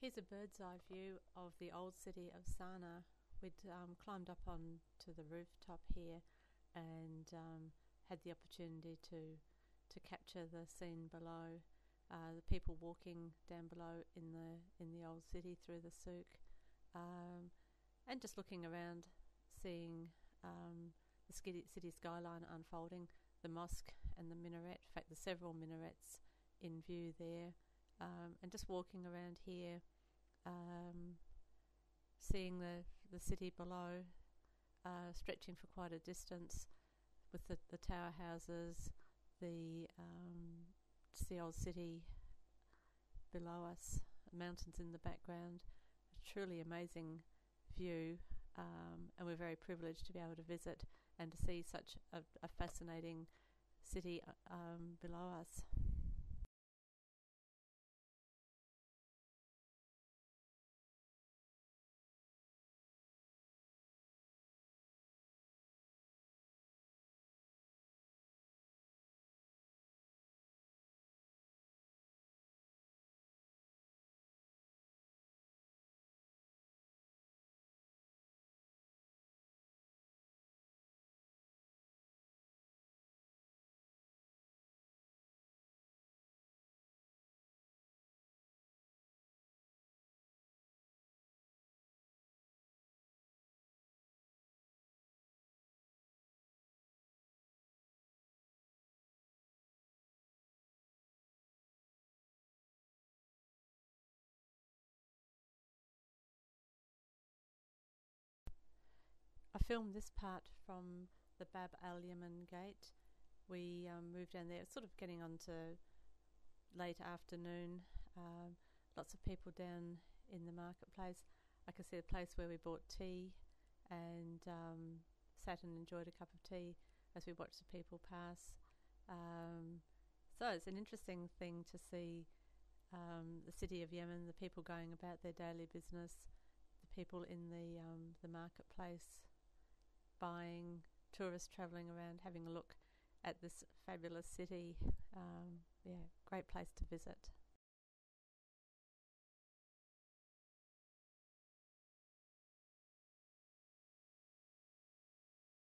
Here's a bird's eye view of the old city of Sana'a. We'd climbed up on to the rooftop here and had the opportunity to capture the scene below, the people walking down below in the old city through the souk, and just looking around, seeing the city skyline unfolding, the mosque and the minaret. In fact, there's several minarets in view there. And just walking around here, seeing the city below, stretching for quite a distance, with the tower houses, the old city below us, mountains in the background. A truly amazing view, and we're very privileged to be able to visit and to see such a fascinating city below us. I filmed this part from the Bab al Yemen gate. We moved down there, sort of getting on to late afternoon. Lots of people down in the marketplace. I could see the place where we bought tea and sat and enjoyed a cup of tea as we watched the people pass. So it's an interesting thing to see the city of Yemen, the people going about their daily business, the people in the marketplace buying, tourists travelling around having a look at this fabulous city. Great place to visit.